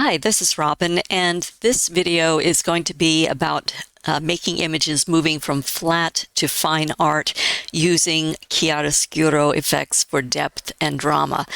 Hi, this is Robin, and this video is going to be about making images moving from flat to fine art using chiaroscuro effects for depth and drama.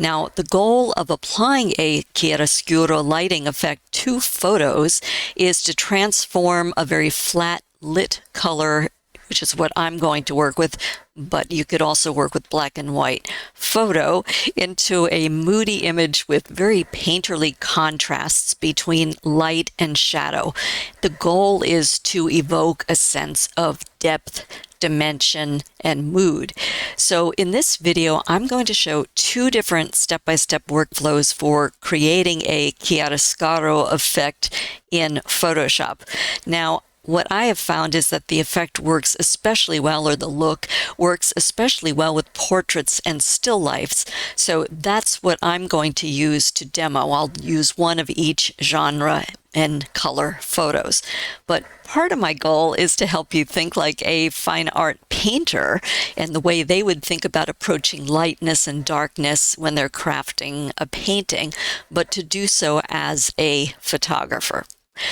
Now, the goal of applying a chiaroscuro lighting effect to photos is to transform a very flat lit color, which is what I'm going to work with, but you could also work with black and white photo, into a moody image with very painterly contrasts between light and shadow. The goal is to evoke a sense of depth, dimension, and mood. So in this video, I'm going to show two different step-by-step workflows for creating a chiaroscuro effect in Photoshop. Now, what I have found is that the effect works especially well, or the look works especially well with portraits and still lifes. So that's what I'm going to use to demo. I'll use one of each genre and color photos. But part of my goal is to help you think like a fine art painter and the way they would think about approaching lightness and darkness when they're crafting a painting, but to do so as a photographer.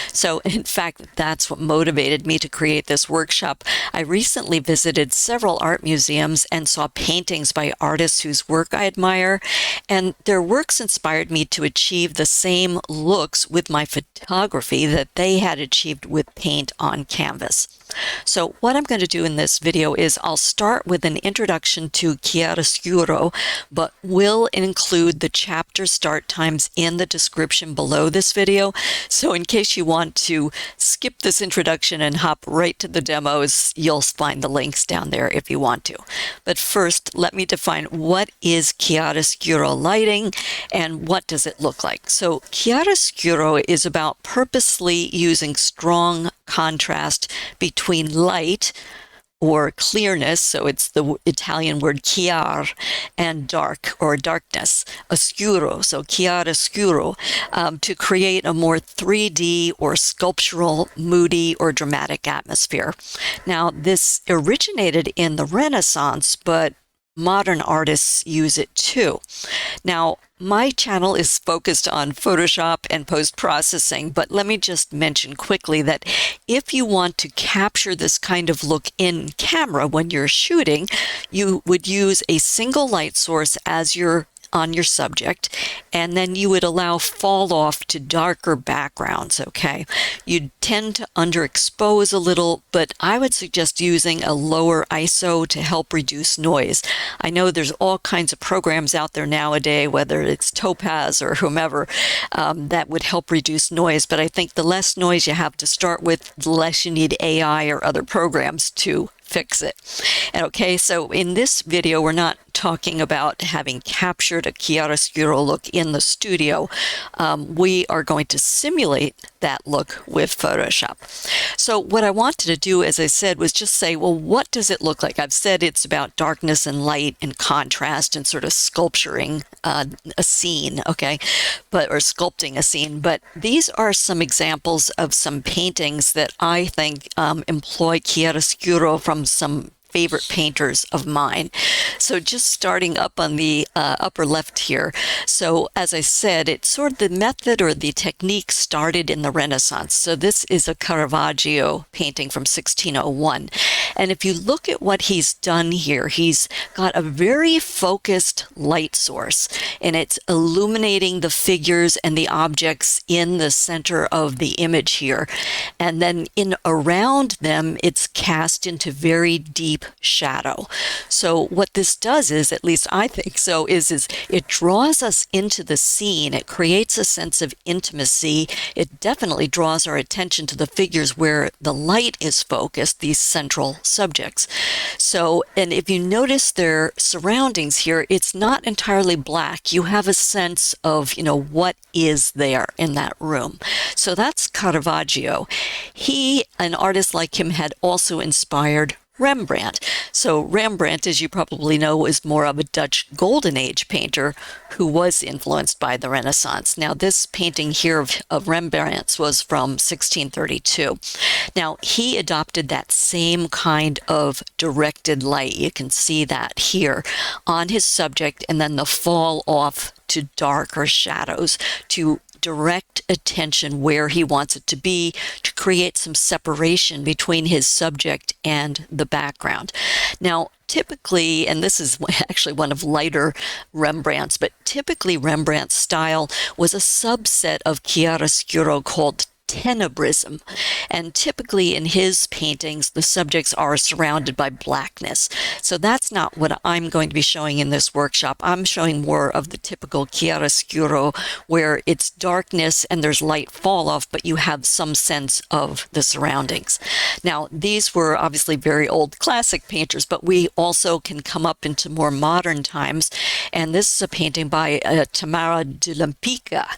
So, in fact, that's what motivated me to create this workshop. I recently visited several art museums and saw paintings by artists whose work I admire, and their works inspired me to achieve the same looks with my photography that they had achieved with paint on canvas. So what I'm going to do in this video is I'll start with an introduction to chiaroscuro, but will include the chapter start times in the description below this video. So in case you want to skip this introduction and hop right to the demos, you'll find the links down there if you want to. But first, let me define what is chiaroscuro lighting and what does it look like. So chiaroscuro is about purposely using strong contrast between light or clearness, so it's the Italian word chiar, and dark or darkness, oscuro, so chiaroscuro, to create a more 3D or sculptural, moody, or dramatic atmosphere. Now, this originated in the Renaissance, but modern artists use it too. Now, my channel is focused on Photoshop and post-processing, but let me just mention quickly that if you want to capture this kind of look in camera when you're shooting, you would use a single light source as on your subject, and then you would allow fall off to darker backgrounds, okay? You'd tend to underexpose a little, but I would suggest using a lower ISO to help reduce noise. I know there's all kinds of programs out there nowadays, whether it's Topaz or whomever, that would help reduce noise, but I think the less noise you have to start with, the less you need AI or other programs to fix it. And okay, so in this video, we're not talking about having captured a chiaroscuro look in the studio. We are going to simulate that look with Photoshop. So what I wanted to do, as I said, was just say, well, what does it look like? I've said it's about darkness and light and contrast and sort of sculpturing a scene, okay, or sculpting a scene. But these are some examples of some paintings that I think employ chiaroscuro from some favorite painters of mine. So just starting up on the upper left here. So as I said, it's sort of the method or the technique started in the Renaissance. So this is a Caravaggio painting from 1601. And if you look at what he's done here, he's got a very focused light source, and it's illuminating the figures and the objects in the center of the image here. And then around them, it's cast into very deep shadow. So what this does is, at least I think so, is it draws us into the scene. It creates a sense of intimacy. It definitely draws our attention to the figures where the light is focused, these central subjects. So, and if you notice their surroundings here, it's not entirely black. You have a sense of, what is there in that room. So that's Caravaggio. An artist like him, had also inspired Rembrandt. So Rembrandt, as you probably know, is more of a Dutch Golden Age painter, who was influenced by the Renaissance. Now, this painting here of Rembrandt's was from 1632. Now, he adopted that same kind of directed light. You can see that here on his subject, and then the fall off to darker shadows to direct attention where he wants it to be, to create some separation between his subject and the background. Now, typically, and this is actually one of lighter Rembrandt's, but typically Rembrandt's style was a subset of chiaroscuro called tenebrism, and typically in his paintings the subjects are surrounded by blackness. So that's not what I'm going to be showing in this workshop. I'm showing more of the typical chiaroscuro where it's darkness and there's light fall off, but you have some sense of the surroundings. Now, these were obviously very old classic painters, but we also can come up into more modern times, and this is a painting by Tamara de Lempicka,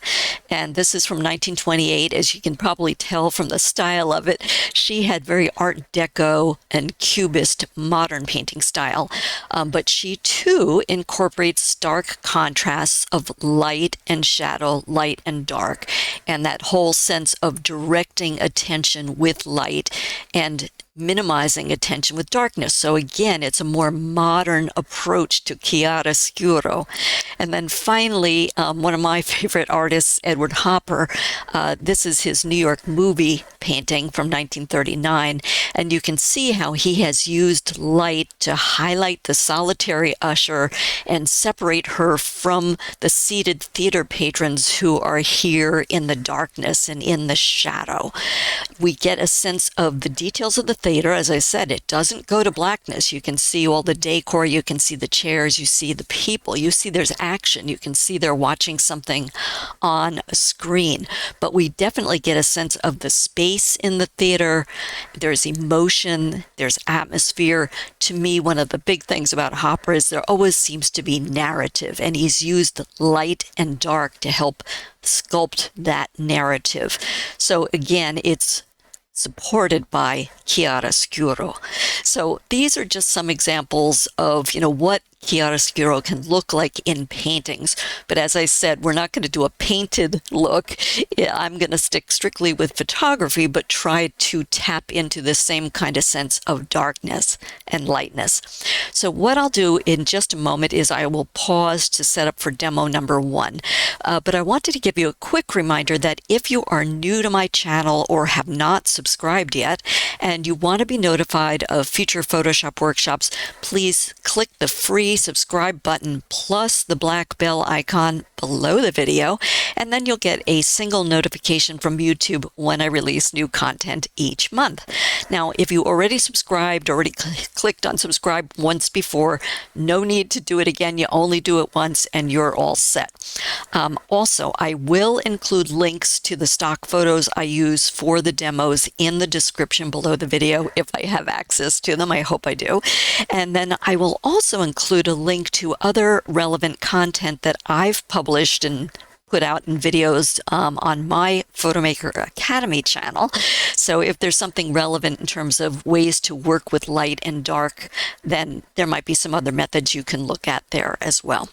and this is from 1928. As you can probably tell from the style of it, she had very Art Deco and Cubist modern painting style, but she too incorporates stark contrasts of light and shadow, light and dark, and that whole sense of directing attention with light and minimizing attention with darkness. So again, it's a more modern approach to chiaroscuro. And then finally, one of my favorite artists, Edward Hopper, this is his New York movie painting from 1939, and you can see how he has used light to highlight the solitary usher and separate her from the seated theater patrons who are here in the darkness and in the shadow. We get a sense of the details of the theater. As I said, it doesn't go to blackness. You can see all the decor, you can see the chairs, you see the people, you see there's action, you can see they're watching something on a screen. But we definitely get a sense of the space in the theater. There's emotion, there's atmosphere. To me, one of the big things about Hopper is there always seems to be narrative, and he's used light and dark to help sculpt that narrative. So again, it's supported by chiaroscuro. So these are just some examples of, what chiaroscuro can look like in paintings. But as I said, we're not going to do a painted look. I'm going to stick strictly with photography, but try to tap into the same kind of sense of darkness and lightness. So what I'll do in just a moment is I will pause to set up for demo number 1. But I wanted to give you a quick reminder that if you are new to my channel or have not subscribed yet, and you want to be notified of future Photoshop workshops, please click the free subscribe button plus the black bell icon below the video, and then you'll get a single notification from YouTube when I release new content each month. Now, if you already subscribed, already clicked on subscribe once before, no need to do it again. You only do it once and you're all set. Also, I will include links to the stock photos I use for the demos in the description below the video if I have access to them. I hope I do. And then I will also include a link to other relevant content that I've published and put out in videos on my Photomaker Academy channel. So if there's something relevant in terms of ways to work with light and dark, then there might be some other methods you can look at there as well.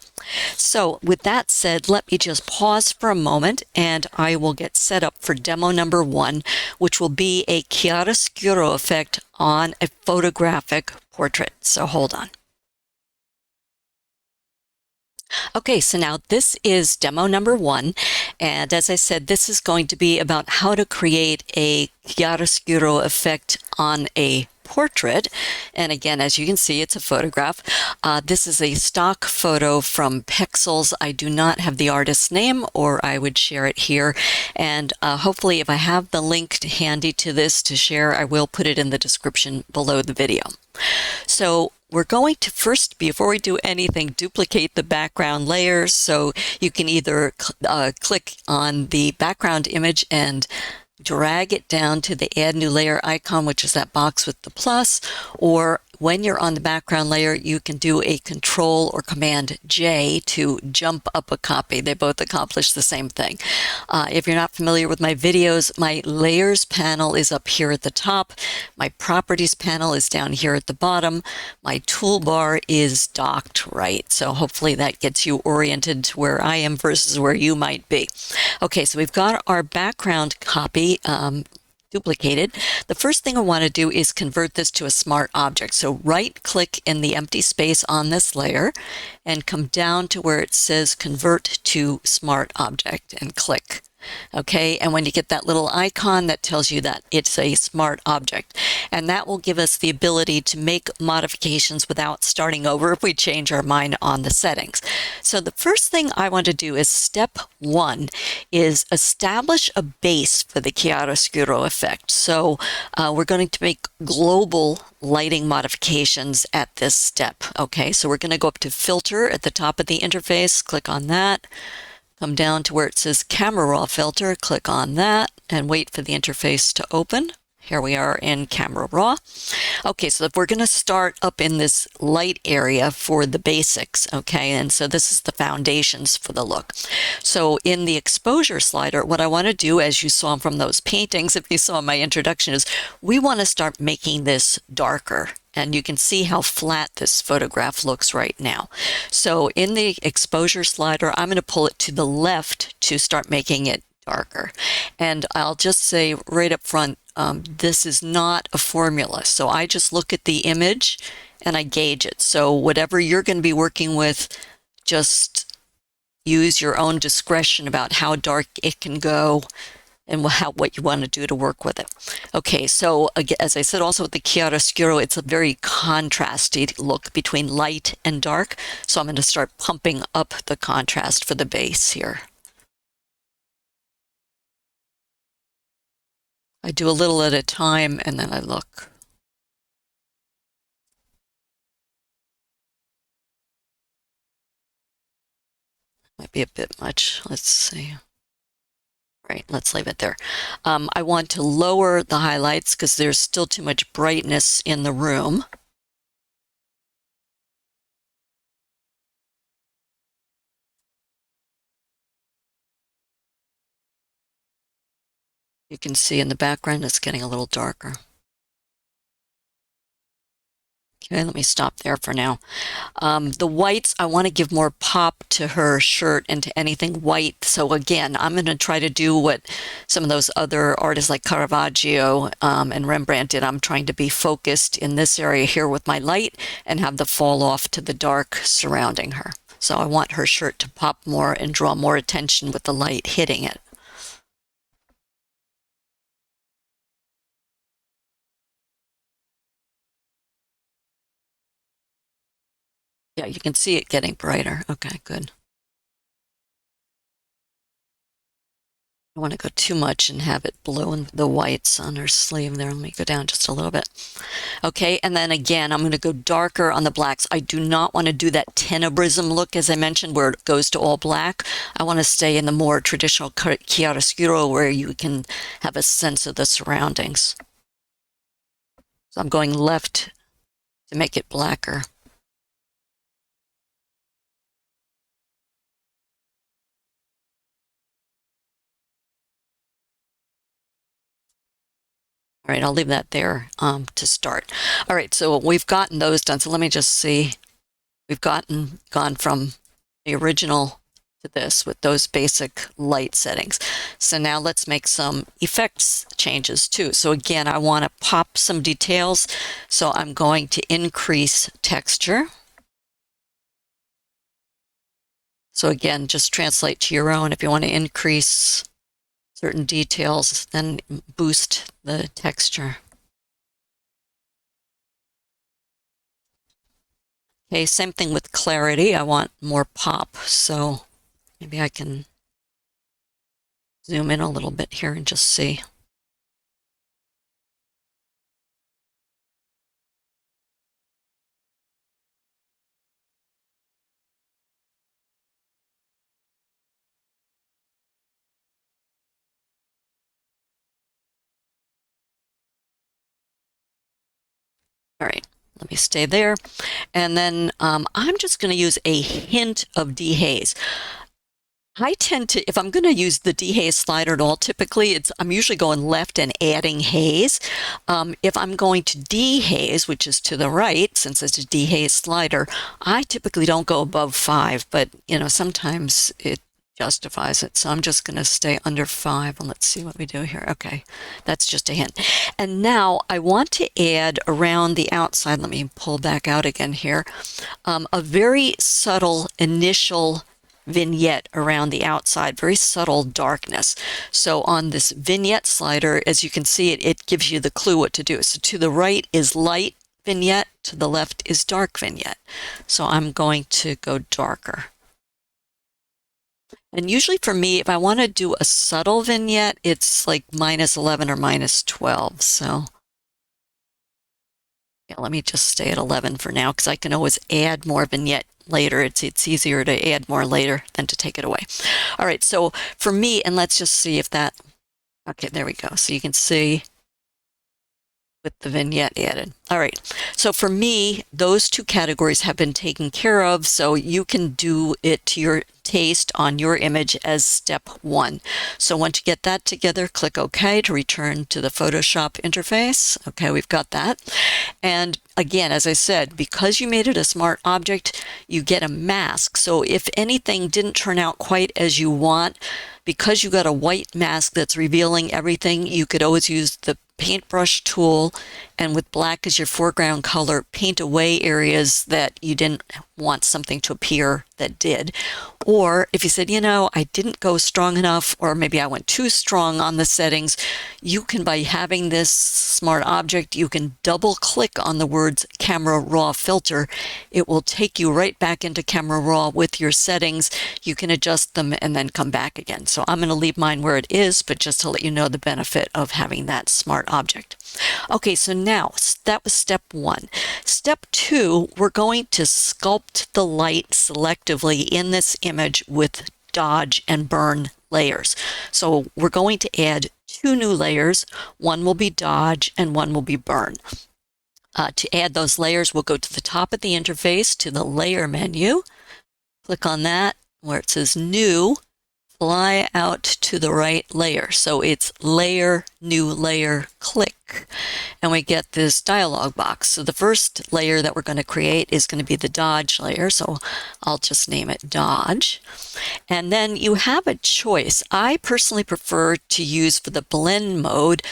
So with that said, let me just pause for a moment and I will get set up for demo number 1, which will be a chiaroscuro effect on a photographic portrait. So hold on. Okay, so now this is demo number 1, and as I said, this is going to be about how to create a chiaroscuro effect on a portrait. And again, as you can see, it's a photograph. This is a stock photo from Pexels. I do not have the artist's name, or I would share it here. And hopefully, if I have the link handy to this to share, I will put it in the description below the video. So we're going to first, before we do anything, duplicate the background layers. So you can either click on the background image and drag it down to the add new layer icon, which is that box with the plus, or when you're on the background layer, you can do a Control or Command J to jump up a copy. They both accomplish the same thing. If you're not familiar with my videos, my Layers panel is up here at the top. My Properties panel is down here at the bottom. My toolbar is docked right. So hopefully that gets you oriented to where I am versus where you might be. Okay, so we've got our background copy duplicated. The first thing I want to do is convert this to a smart object. So right click in the empty space on this layer and come down to where it says convert to smart object and click. Okay, and when you get that little icon, that tells you that it's a smart object. And that will give us the ability to make modifications without starting over if we change our mind on the settings. So the first thing I want to do is step 1 is establish a base for the chiaroscuro effect. So we're going to make global lighting modifications at this step. Okay, so we're going to go up to filter at the top of the interface, click on that. Come down to where it says Camera Raw Filter, click on that, and wait for the interface to open. Here we are in Camera Raw. Okay, so if we're going to start up in this light area for the basics, okay, and so this is the foundations for the look. So in the exposure slider, what I want to do, as you saw from those paintings, if you saw my introduction, is we want to start making this darker. And you can see how flat this photograph looks right now. So in the exposure slider, I'm going to pull it to the left to start making it darker. And I'll just say right up front, this is not a formula. So I just look at the image and I gauge it. So whatever you're going to be working with, just use your own discretion about how dark it can go and what you want to do to work with it. Okay, so as I said, also with the chiaroscuro, it's a very contrasty look between light and dark. So I'm going to start pumping up the contrast for the base here. I do a little at a time and then I look. Might be a bit much. Let's see. Right, let's leave it there. I want to lower the highlights because there's still too much brightness in the room. You can see in the background it's getting a little darker. Okay, let me stop there for now. The whites, I want to give more pop to her shirt and to anything white. So again, I'm going to try to do what some of those other artists like Caravaggio and Rembrandt did. I'm trying to be focused in this area here with my light and have the fall off to the dark surrounding her. So I want her shirt to pop more and draw more attention with the light hitting it. Yeah, you can see it getting brighter. Okay, good. I want to go too much and have it blue the whites on her sleeve there. Let me go down just a little bit. Okay, and then again, I'm going to go darker on the blacks. I do not want to do that tenebrism look, as I mentioned, where it goes to all black. I want to stay in the more traditional chiaroscuro where you can have a sense of the surroundings. So I'm going left to make it blacker. All right, I'll leave that there to start. All right, so we've gotten those done. So let me just see. We've gone from the original to this with those basic light settings. So now let's make some effects changes too. So again, I want to pop some details. So I'm going to increase texture. So again, just translate to your own. If you want to increase certain details, then boost the texture. Okay, same thing with clarity. I want more pop. So maybe I can zoom in a little bit here and just see. All right, Let me stay there. And then I'm just going to use a hint of dehaze. I tend to, if I'm going to use the dehaze slider at all, typically I'm usually going left and adding haze. If I'm going to dehaze, which is to the right, since it's a dehaze slider, I typically don't go above 5, but sometimes it justifies it. So I'm just going to stay under 5, and let's see what we do here. Okay, that's just a hint. And now I want to add around the outside, let me pull back out again here, a very subtle initial vignette around the outside, very subtle darkness. So on this vignette slider, as you can see, it gives you the clue what to do. So to the right is light vignette, to the left is dark vignette. So I'm going to go darker. And usually for me, if I want to do a subtle vignette, it's like -11 or -12. So yeah, let me just stay at 11 for now, because I can always add more vignette later. It's easier to add more later than to take it away. All right, so for me, and let's just see if that, okay, there we go. So you can see with the vignette added. All right, so for me, those two categories have been taken care of, so you can do it to your taste on your image as step 1. So once you get that together, click OK to return to the Photoshop interface. Okay, we've got that. And again, as I said, because you made it a smart object, you get a mask. So if anything didn't turn out quite as you want, because you got a white mask that's revealing everything, you could always use the paintbrush tool, and with black as your foreground color, paint away areas that you didn't want something to appear that did. Or if you said, I didn't go strong enough, or maybe I went too strong on the settings, you can, by having this smart object, you can double click on the words Camera Raw Filter. It will take you right back into Camera Raw with your settings. You can adjust them and then come back again. So I'm going to leave mine where it is, but just to let you know the benefit of having that smart object. Okay, so now that was step 1. Step 2, we're going to sculpt the light selectively in this image with dodge and burn layers. So we're going to add 2 new layers. One will be dodge and one will be burn. To add those layers, we'll go to the top of the interface to the layer menu. Click on that where it says new. Fly out to the right layer. So it's layer, new layer, click. And we get this dialog box. So the first layer that we're going to create is going to be the dodge layer. So I'll just name it dodge. And then you have a choice. I personally prefer to use, for the blend mode,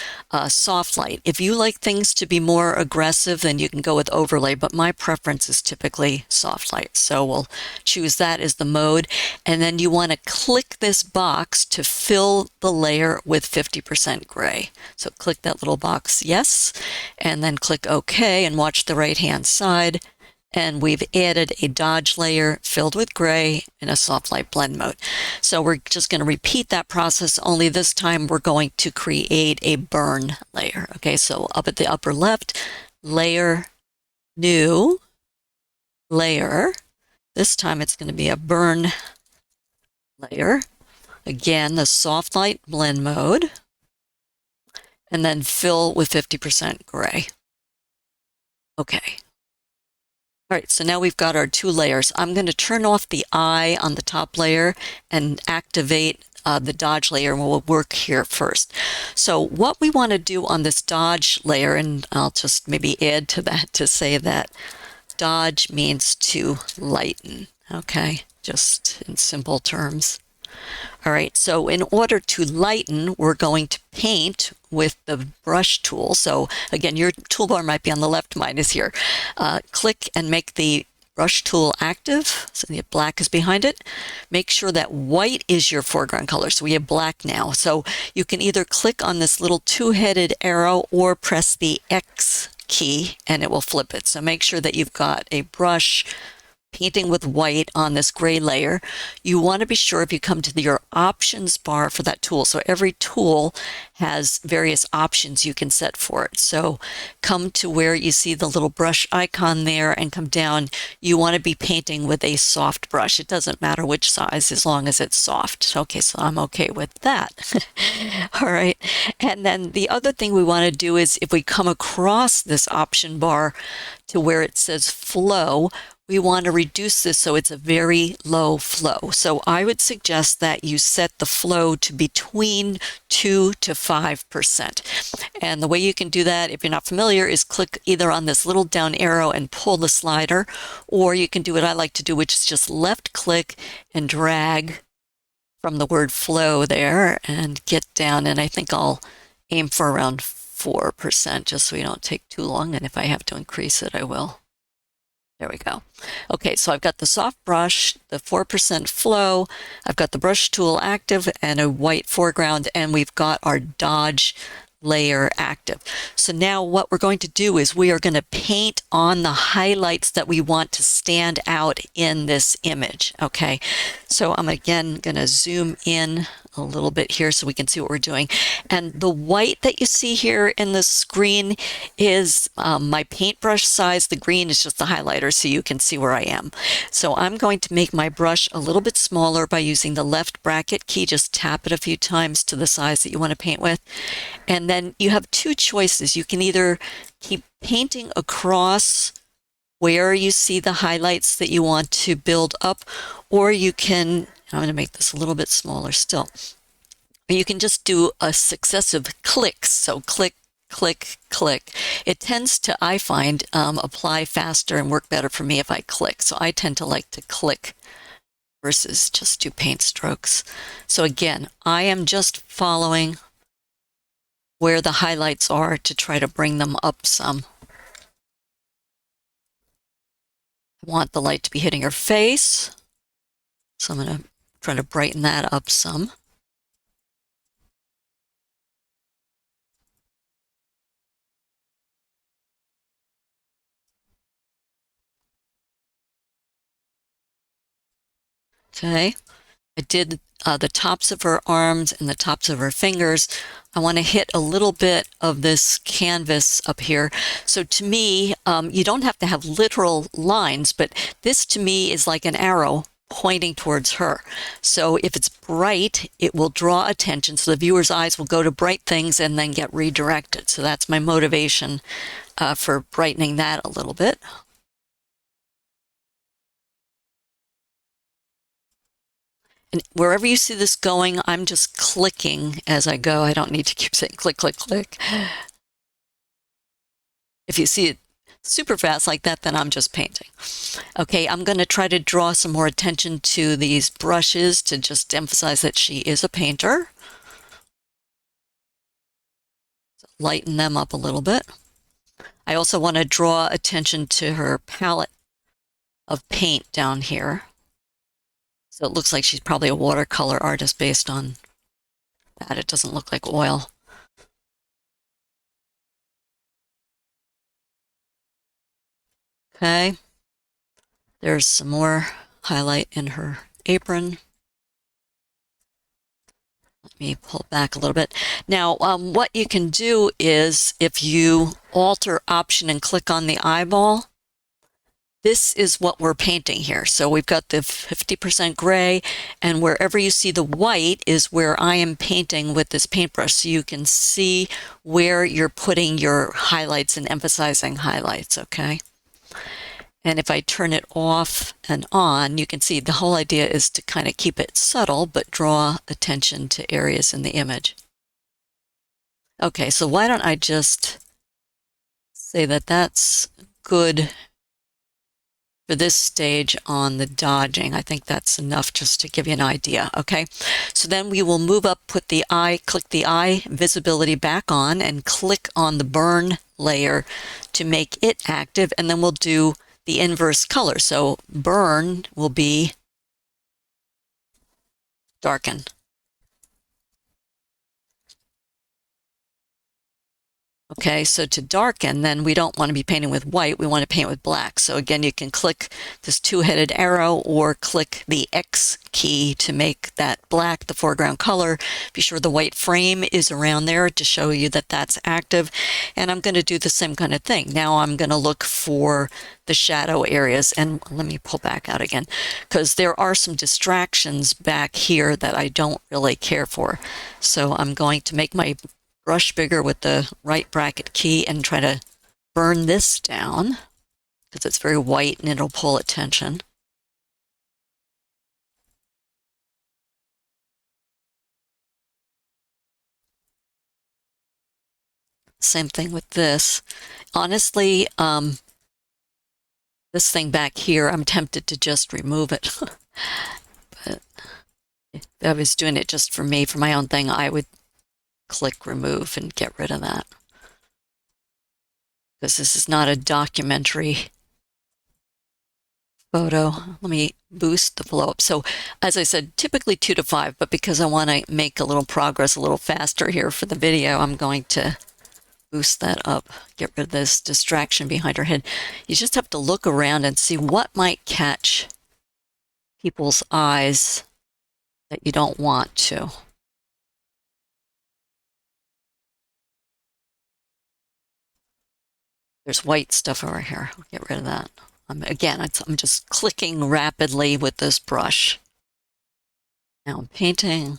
soft light. If you like things to be more aggressive, then you can go with overlay, but my preference is typically soft light. So we'll choose that as the mode. And then you want to click this box to fill the layer with 50% gray. So click that little box, yes, and then click OK and watch the right-hand side. And we've added a dodge layer filled with gray in a soft light blend mode. So we're just going to repeat that process, only this time we're going to create a burn layer. Okay, so up at the upper left, layer, new, layer. This time it's going to be a burn layer. Again, the soft light blend mode. And then fill with 50% gray. Okay. All right, so now we've got our 2 layers. I'm going to turn off the eye on the top layer and activate the dodge layer, and we'll work here first. So what we want to do on this dodge layer, and I'll just maybe add to that to say that dodge means to lighten, okay, just in simple terms. All right, so in order to lighten, we're going to paint with the brush tool. So again, your toolbar might be on the left, mine is here. Click and make the brush tool active, so the black is behind it. Make sure that white is your foreground color, so we have black now. So you can either click on this little 2-headed arrow or press the X key and it will flip it. So make sure that you've got a brush painting with white on this gray layer, you want to be sure if you come to your options bar for that tool. So every tool has various options you can set for it. So come to where you see the little brush icon there and come down. You want to be painting with a soft brush. It doesn't matter which size as long as it's soft. Okay, so I'm okay with that. All right. And then the other thing we want to do is if we come across this option bar to where it says flow, we want to reduce this so it's a very low flow. So I would suggest that you set the flow to between 2 to 5%. And the way you can do that, if you're not familiar, is click either on this little down arrow and pull the slider, or you can do what I like to do, which is just left click and drag from the word flow there and get down. And I think I'll aim for around 4% just so we don't take too long. And if I have to increase it, I will. There we go. Okay, so I've got the soft brush, the 4% flow, I've got the brush tool active and a white foreground, and we've got our dodge layer active. So now what we're going to do is we are going to paint on the highlights that we want to stand out in this image. Okay, so I'm again going to zoom in a little bit here so we can see what we're doing. And the white that you see here in the screen is my paintbrush size. The green is just the highlighter so you can see where I am. So I'm going to make my brush a little bit smaller by using the left bracket key. Just tap it a few times to the size that you want to paint with. And then you have two choices. You can either keep painting across where you see the highlights that you want to build up, or you can, I'm going to make this a little bit smaller still, you can just do a successive clicks. So click, click, click. It tends to, I find, apply faster and work better for me if I click. So I tend to like to click versus just do paint strokes. So again, I am just following where the highlights are to try to bring them up some. I want the light to be hitting her face, so I'm going to try to brighten that up some. Okay, I did the tops of her arms and the tops of her fingers. I want to hit a little bit of this canvas up here. So to me, you don't have to have literal lines, but this to me is like an arrow pointing towards her. So if it's bright, it will draw attention. So the viewer's eyes will go to bright things and then get redirected. So that's my motivation for brightening that a little bit. And wherever you see this going, I'm just clicking as I go. I don't need to keep saying click, click, click. If you see it super fast like that, then I'm just painting. Okay, I'm going to try to draw some more attention to these brushes to just emphasize that she is a painter. So lighten them up a little bit. I also want to draw attention to her palette of paint down here. So it looks like she's probably a watercolor artist based on that. It doesn't look like oil. Okay. There's some more highlight in her apron. Let me pull back a little bit. Now, what you can do is if you alter option and click on the eyeball, this is what we're painting here. So we've got the 50% gray, and wherever you see the white is where I am painting with this paintbrush. So you can see where you're putting your highlights and emphasizing highlights, okay? And if I turn it off and on, you can see the whole idea is to kind of keep it subtle, but draw attention to areas in the image. Okay, so why don't I just say that that's good for this stage on the dodging. I think that's enough just to give you an idea, okay? So then we will move up, put the eye, click the eye visibility back on, and click on the burn layer to make it active, and then we'll do the inverse color. So burn will be darken. Okay, so to darken, then we don't want to be painting with white, we want to paint with black. So again, you can click this two-headed arrow or click the X key to make that black the foreground color. Be sure the white frame is around there to show you that that's active. And I'm going to do the same kind of thing. Now I'm going to look for the shadow areas, and let me pull back out again, because there are some distractions back here that I don't really care for. So I'm going to make my brush bigger with the right bracket key and try to burn this down because it's very white and it'll pull attention. Same thing with this. Honestly, this thing back here, I'm tempted to just remove it. But if I was doing it just for me, for my own thing, I would click remove and get rid of that. Because this is not a documentary photo. Let me boost the flow up. So as I said, typically 2 to 5, but because I want to make a little progress a little faster here for the video, I'm going to boost that up, get rid of this distraction behind her head. You just have to look around and see what might catch people's eyes that you don't want to. There's white stuff over here. I'll get rid of that. Again, I'm just clicking rapidly with this brush. Now I'm painting.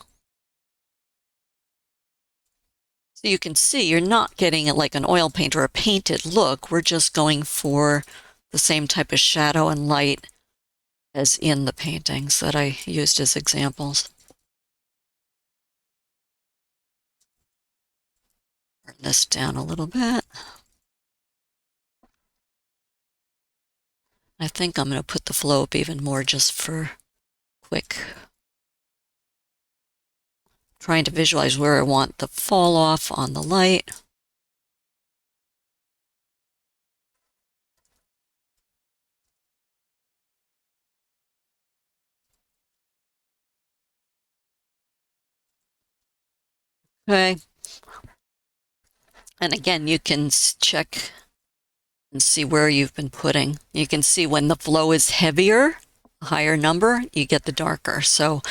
So you can see you're not getting it like an oil paint or a painted look. We're just going for the same type of shadow and light as in the paintings that I used as examples. Turn this down a little bit. I think I'm going to put the flow up even more just for quick. Trying to visualize where I want the fall off on the light. Okay. And again, you can check and see where you've been putting. You can see when the flow is heavier, a higher number, you get the darker. So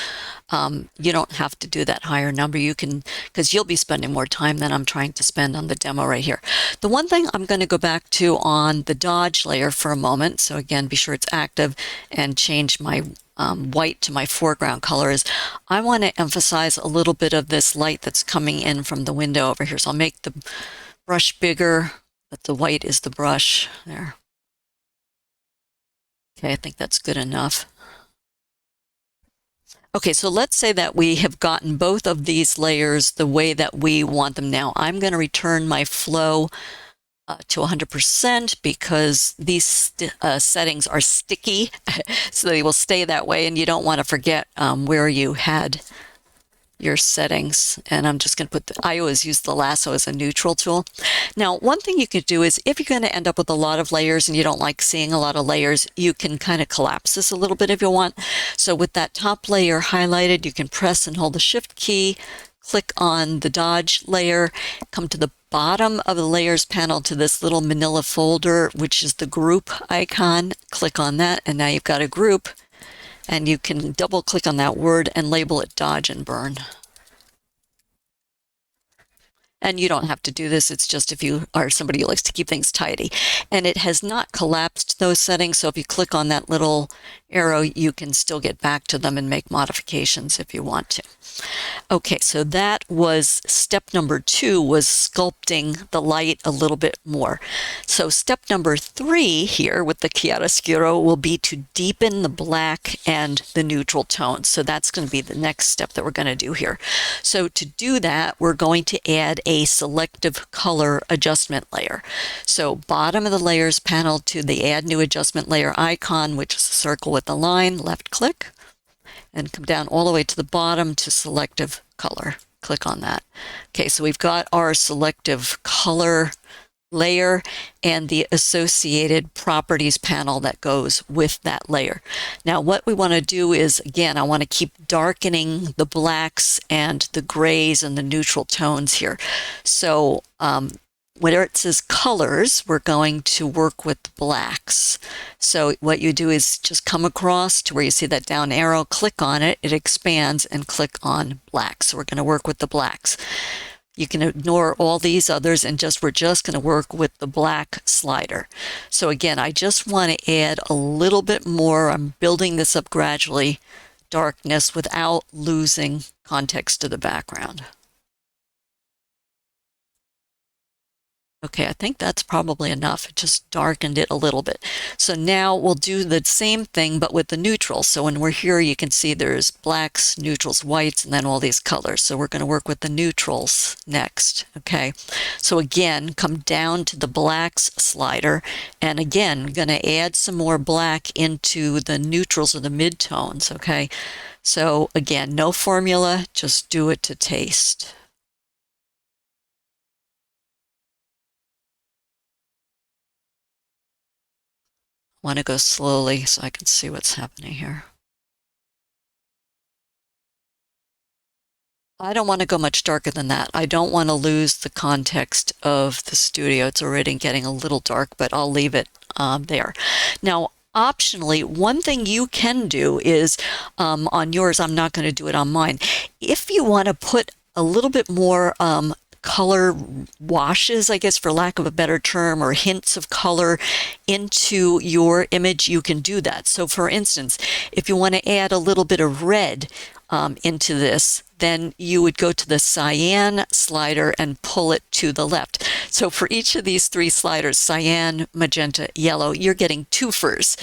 you don't have to do that higher number. You can, because you'll be spending more time than I'm trying to spend on the demo right here. The one thing I'm going to go back to on the dodge layer for a moment. So again, be sure it's active and change my white to my foreground color is I want to emphasize a little bit of this light that's coming in from the window over here. So I'll make the brush bigger, but the white is the brush there. Okay, I think that's good enough. Okay, so let's say that we have gotten both of these layers the way that we want them now. I'm going to return my flow to 100% because these settings are sticky, so they will stay that way, and you don't want to forget where you had your settings. And I'm just going to put I always use the lasso as a neutral tool. Now, one thing you could do is if you're going to end up with a lot of layers and you don't like seeing a lot of layers, you can kind of collapse this a little bit if you want. So with that top layer highlighted, you can press and hold the shift key, click on the dodge layer, come to the bottom of the layers panel to this little manila folder, which is the group icon. Click on that, and now you've got a group. And you can double click on that word and label it dodge and burn. And you don't have to do this. It's just if you are somebody who likes to keep things tidy. And it has not collapsed those settings. So if you click on that little arrow, you can still get back to them and make modifications if you want to. Okay, so that was step number 2, was sculpting the light a little bit more. So step number 3 here with the chiaroscuro will be to deepen the black and the neutral tones. So that's going to be the next step that we're going to do here. So to do that, we're going to add a selective color adjustment layer. So bottom of the layers panel to the add new adjustment layer icon, which is a circle with a line, left click, and come down all the way to the bottom to selective color. Click on that. Okay, so we've got our selective color layer and the associated properties panel that goes with that layer. Now what we want to do is, again, I want to keep darkening the blacks and the grays and the neutral tones here. So where it says colors, we're going to work with blacks. So what you do is just come across to where you see that down arrow, click on it, it expands, and click on black. So we're going to work with the blacks. You can ignore all these others and we're just going to work with the black slider. So again, I just want to add a little bit more. I'm building this up gradually, darkness, without losing context to the background. Okay, I think that's probably enough. It just darkened it a little bit. So now we'll do the same thing, but with the neutrals. So when we're here, you can see there's blacks, neutrals, whites, and then all these colors. So we're going to work with the neutrals next. Okay, so again, come down to the blacks slider, and again, going to add some more black into the neutrals or the midtones. Okay, so again, no formula, just do it to taste. I want to go slowly so I can see what's happening here. I don't want to go much darker than that. I don't want to lose the context of the studio. It's already getting a little dark, but I'll leave it there. Now, optionally, one thing you can do is on yours, I'm not going to do it on mine. If you want to put a little bit more color washes, I guess, for lack of a better term, or hints of color into your image, you can do that. So for instance, if you want to add a little bit of red into this, then you would go to the cyan slider and pull it to the left. So for each of these three sliders, cyan, magenta, yellow, you're getting two furs.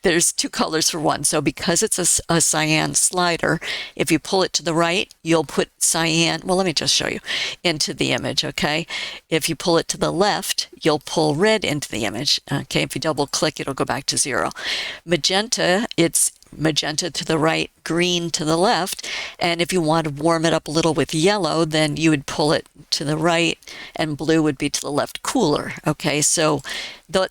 There's two colors for one. So because it's a cyan slider, if you pull it to the right, you'll put cyan, well, let me just show you, into the image, okay? If you pull it to the left, you'll pull red into the image, okay? If you double click, it'll go back to 0. Magenta, it's magenta to the right, green to the left, and if you want to warm it up a little with yellow, then you would pull it to the right, and blue would be to the left, cooler. Okay, so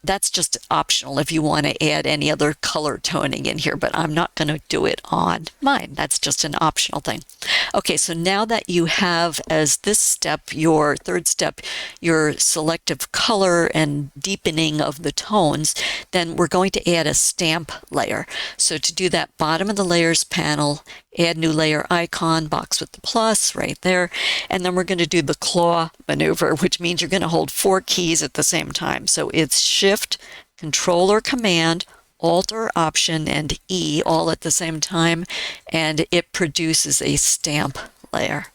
that's just optional if you want to add any other color toning in here, but I'm not going to do it on mine. That's just an optional thing. Okay, so now that you have as this step, your third step, your selective color and deepening of the tones, then we're going to add a stamp layer. So to do that, bottom of the layers panel, add new layer icon, box with the plus right there, and then we're going to do the claw maneuver, which means you're going to hold 4 keys at the same time. So it's Shift, Control or Command, Alt or Option, and E all at the same time, and it produces a stamp layer.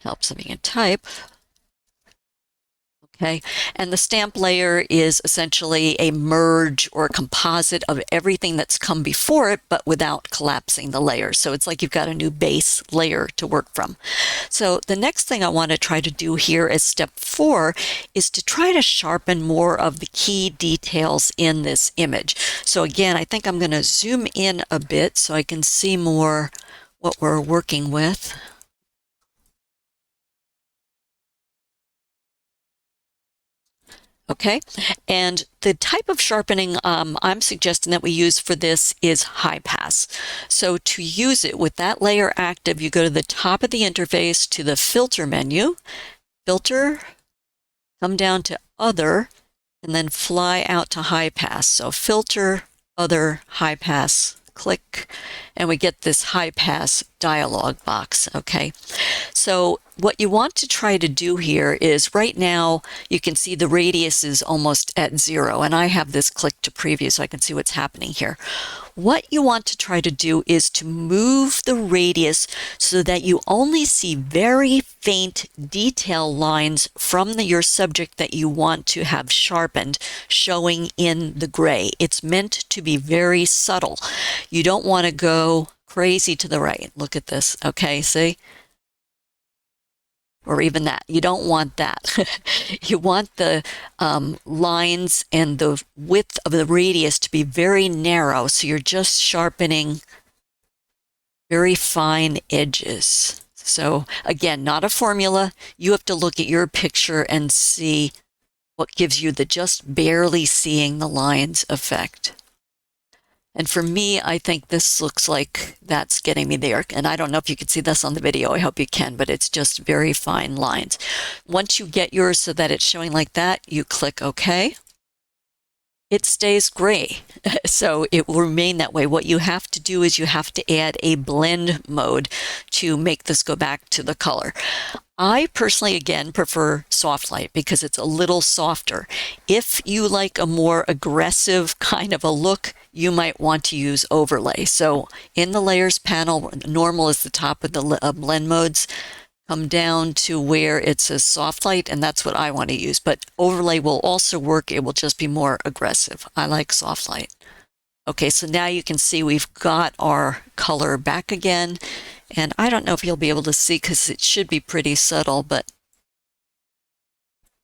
Helps if you can type. Okay, and the stamp layer is essentially a merge or composite of everything that's come before it, but without collapsing the layers. So it's like you've got a new base layer to work from. So the next thing I want to try to do here as step 4 is to try to sharpen more of the key details in this image. So again, I think I'm going to zoom in a bit so I can see more what we're working with. Okay, and the type of sharpening I'm suggesting that we use for this is high pass. So to use it with that layer active, you go to the top of the interface to the filter menu, filter, come down to other, and then fly out to high pass. So filter, other, high pass, click, and we get this high pass dialog box. Okay, so what you want to try to do here is right now you can see the radius is almost at 0, and I have this clicked to preview so I can see what's happening here. What you want to try to do is to move the radius so that you only see very faint detail lines from your subject that you want to have sharpened showing in the gray. It's meant to be very subtle. You don't want to go crazy to the right. Look at this. Okay, see? Or even that. You don't want that. You want the lines and the width of the radius to be very narrow, so you're just sharpening very fine edges. So again, not a formula. You have to look at your picture and see what gives you the just barely seeing the lines effect. And for me, I think this looks like that's getting me there. And I don't know if you can see this on the video. I hope you can, but it's just very fine lines. Once you get yours so that it's showing like that, you click OK. It stays gray, so it will remain that way. What you have to do is you have to add a blend mode to make this go back to the color. I personally, again, prefer soft light because it's a little softer. If you like a more aggressive kind of a look, you might want to use overlay. So in the layers panel, normal is the top of the blend modes. Come down to where it says soft light, and that's what I want to use. But overlay will also work. It will just be more aggressive. I like soft light. Okay, so now you can see we've got our color back again. And I don't know if you'll be able to see because it should be pretty subtle, but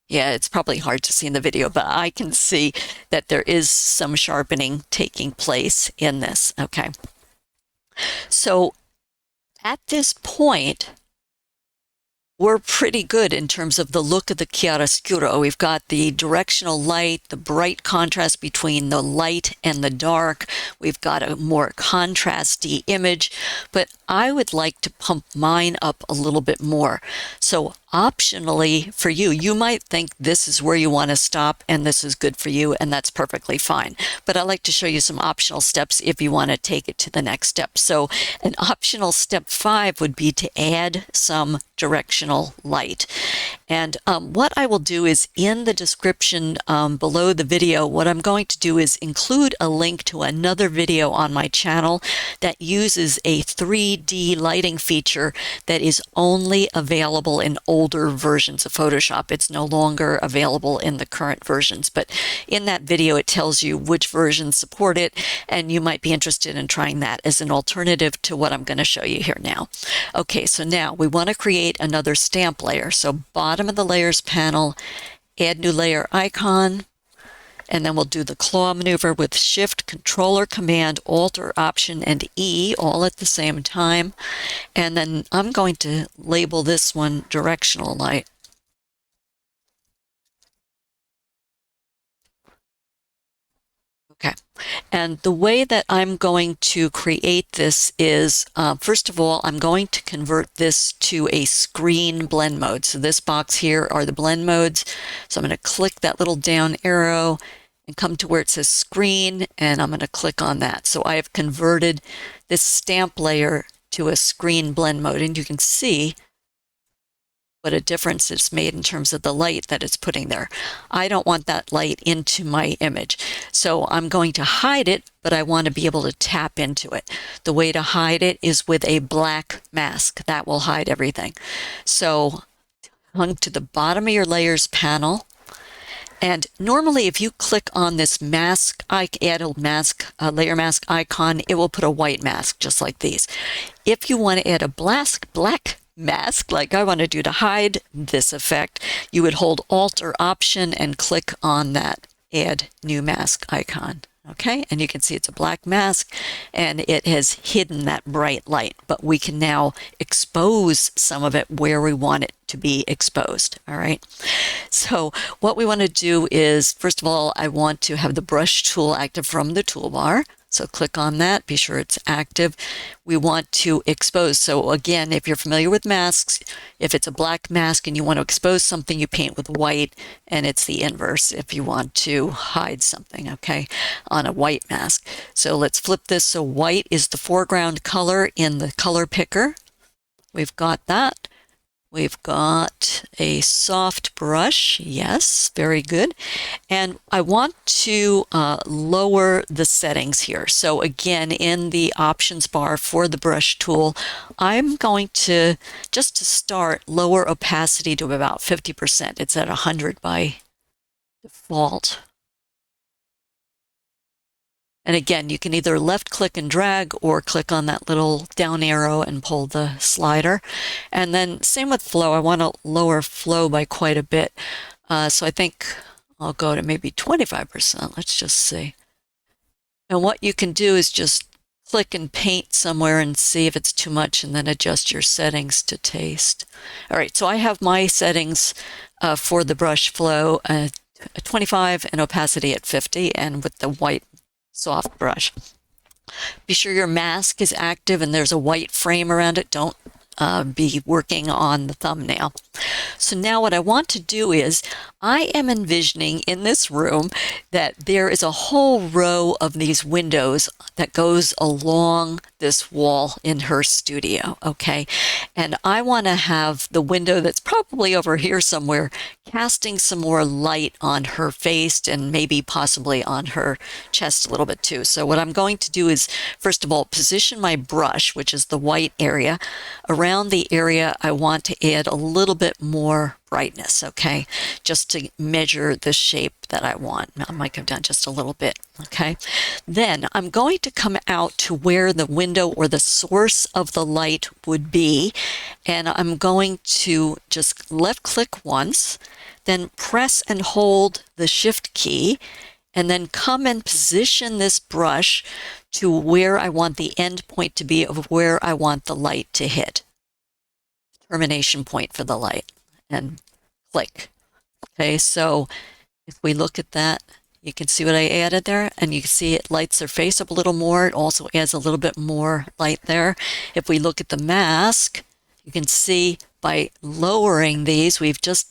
yeah, it's probably hard to see in the video, but I can see that there is some sharpening taking place in this. Okay. So at this point, we're pretty good in terms of the look of the chiaroscuro. We've got the directional light, the bright contrast between the light and the dark. We've got a more contrasty image, but I would like to pump mine up a little bit more. So optionally for you, you might think this is where you want to stop and this is good for you, and that's perfectly fine. But I like to show you some optional steps if you want to take it to the next step. So an optional step 5 would be to add some directional light. And what I will do is in the description below the video, what I'm going to do is include a link to another video on my channel that uses a 3D lighting feature that is only available in older versions of Photoshop. It's no longer available in the current versions, but in that video it tells you which versions support it, and you might be interested in trying that as an alternative to what I'm going to show you here now. Okay, so now we want to create another stamp layer. So bottom of the layers panel, add new layer icon, and then we'll do the claw maneuver with Shift, Control or Command, Alt or Option, and E all at the same time. And then I'm going to label this one directional light. Okay, and the way that I'm going to create this is, first of all, I'm going to convert this to a screen blend mode. So this box here are the blend modes. So I'm going to click that little down arrow and come to where it says screen, and I'm going to click on that. So I have converted this stamp layer to a screen blend mode, and you can see what a difference it's made in terms of the light that it's putting there. I don't want that light into my image, so I'm going to hide it, but I want to be able to tap into it. The way to hide it is with a black mask. That will hide everything. So hung to the bottom of your layers panel, and normally if you click on this mask, add a mask, layer mask icon, it will put a white mask just like these. If you want to add a black mask, like I want to do to hide this effect, you would hold Alt or Option and click on that Add New Mask icon. Okay, and you can see it's a black mask and it has hidden that bright light, but we can now expose some of it where we want it to be exposed. All right, so what we want to do is, first of all, I want to have the brush tool active from the toolbar. So click on that, be sure it's active. We want to expose. So again, if you're familiar with masks, if it's a black mask and you want to expose something, you paint with white, and it's the inverse if you want to hide something, okay, on a white mask. So let's flip this. So white is the foreground color in the color picker. We've got that. We've got a soft brush. Yes, very good. And I want to lower the settings here. So again, in the options bar for the brush tool, I'm going to, just to start, lower opacity to about 50%. It's at 100 by default. And again, you can either left click and drag or click on that little down arrow and pull the slider. And then same with flow. I want to lower flow by quite a bit. So I think I'll go to maybe 25%. Let's just see. And what you can do is just click and paint somewhere and see if it's too much, and then adjust your settings to taste. All right, so I have my settings for the brush flow 25 and opacity at 50, and with the white soft brush. Be sure your mask is active and there's a white frame around it. Don't be working on the thumbnail. So now what I want to do is I am envisioning in this room that there is a whole row of these windows that goes along this wall in her studio, okay? And I want to have the window that's probably over here somewhere casting some more light on her face and maybe possibly on her chest a little bit too. So what I'm going to do is, first of all, position my brush, which is the white area, around the area I want to add a little bit more brightness, okay? Just to measure the shape that I want. I might go down just a little bit, okay? Then I'm going to come out to where the window or the source of the light would be, and I'm going to just left click once, then press and hold the shift key, and then come and position this brush to where I want the end point to be of where I want the light to hit. Termination point for the light, and click. Okay, so if we look at that, you can see what I added there, and you can see it lights her face up a little more. It also adds a little bit more light there. If we look at the mask, you can see by lowering these, we've just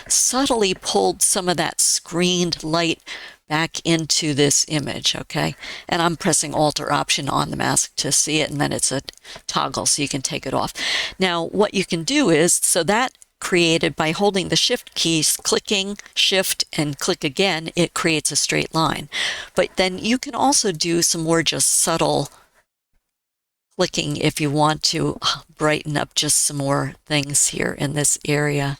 subtly pulled some of that screened light back into this image, okay? And I'm pressing Alt or Option on the mask to see it, and then it's a toggle so you can take it off. Now, what you can do is, so that created by holding the Shift keys, clicking Shift and click again, it creates a straight line. But then you can also do some more just subtle clicking if you want to brighten up just some more things here in this area.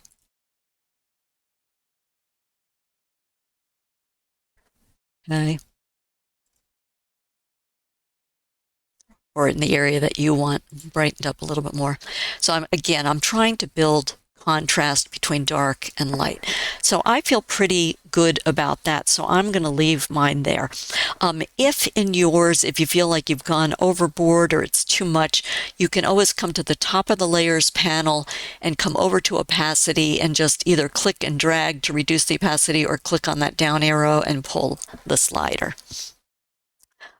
Okay. Or in the area that you want brightened up a little bit more. So I'm trying to build contrast between dark and light. So I feel pretty good about that. So I'm going to leave mine there. If in yours, if you feel like you've gone overboard or it's too much, you can always come to the top of the layers panel and come over to opacity and just either click and drag to reduce the opacity or click on that down arrow and pull the slider.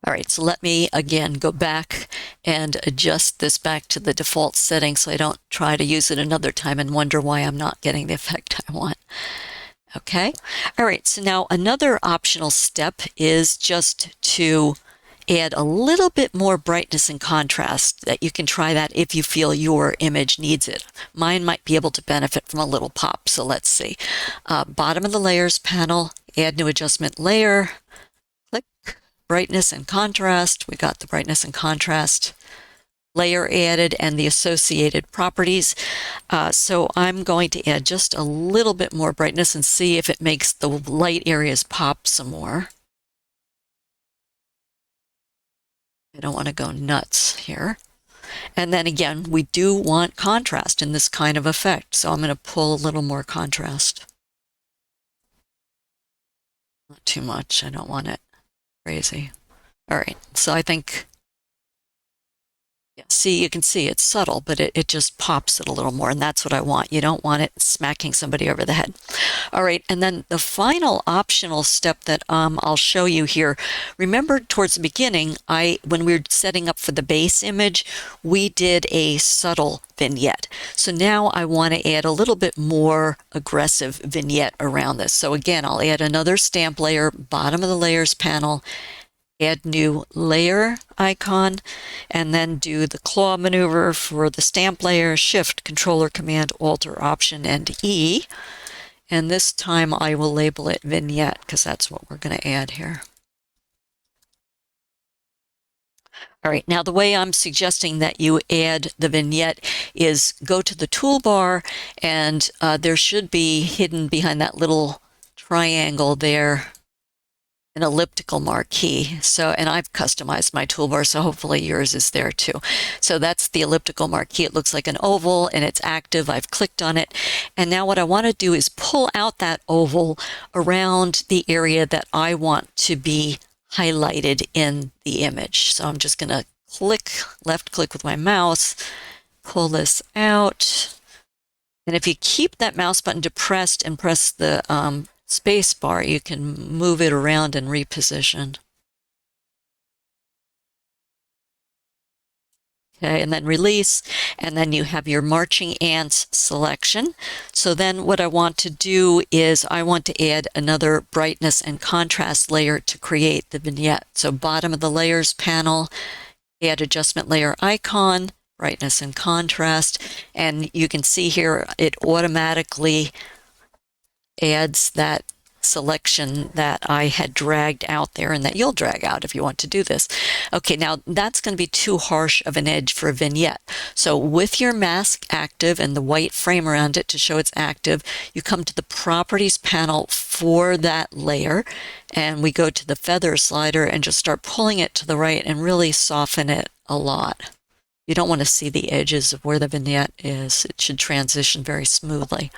All right, so let me again go back and adjust this back to the default setting so I don't try to use it another time and wonder why I'm not getting the effect I want. Okay, all right, so now another optional step is just to add a little bit more brightness and contrast. That you can try that if you feel your image needs it. Mine might be able to benefit from a little pop, so let's see. Bottom of the layers panel, add new adjustment layer, click. Brightness and contrast. We got the brightness and contrast layer added and the associated properties. So I'm going to add just a little bit more brightness and see if it makes the light areas pop some more. I don't want to go nuts here. And then again, we do want contrast in this kind of effect. So I'm going to pull a little more contrast. Not too much. I don't want it crazy. All right, so I think, yeah, see, you can see it's subtle, but it just pops it a little more, and that's what I want. You don't want it smacking somebody over the head. All right, and then the final optional step that I'll show you here, remember towards the beginning, when we were setting up for the base image, we did a subtle vignette. So now I want to add a little bit more aggressive vignette around this. So again, I'll add another stamp layer, bottom of the layers panel, add new layer icon, and then do the claw maneuver for the stamp layer, Shift, Controller, Command, Alt, or Option, and E. And this time I will label it vignette because that's what we're going to add here. All right, now the way I'm suggesting that you add the vignette is go to the toolbar, and there should be hidden behind that little triangle there an elliptical marquee. So, and I've customized my toolbar, so hopefully yours is there too. So that's the elliptical marquee. It looks like an oval and it's active. I've clicked on it. And now what I want to do is pull out that oval around the area that I want to be highlighted in the image. So I'm just going to left click with my mouse, pull this out. And if you keep that mouse button depressed and press the space bar, you can move it around and reposition. Okay, and then release, and then you have your marching ants selection. So then what I want to do is I want to add another brightness and contrast layer to create the vignette. So bottom of the layers panel, add adjustment layer icon, brightness and contrast, and you can see here it automatically adds that selection that I had dragged out there and that you'll drag out if you want to do this. Okay, now that's going to be too harsh of an edge for a vignette. So with your mask active and the white frame around it to show it's active, you come to the properties panel for that layer, and we go to the feather slider and just start pulling it to the right and really soften it a lot. You don't want to see the edges of where the vignette is. It should transition very smoothly.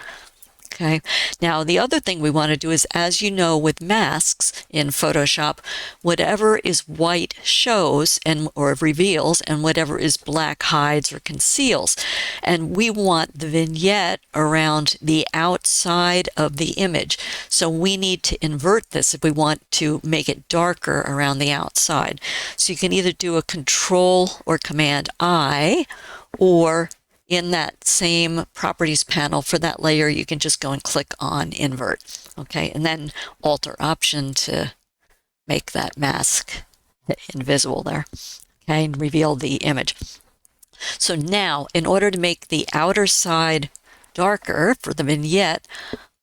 Okay, now the other thing we want to do is, as you know, with masks in Photoshop, whatever is white shows and or reveals, and whatever is black hides or conceals. And we want the vignette around the outside of the image. So we need to invert this if we want to make it darker around the outside. So you can either do a Control or Command I, or in that same properties panel for that layer, you can just go and click on invert. Okay, and then Alt or Option to make that mask invisible there. Okay, and reveal the image. So now, in order to make the outer side darker for the vignette,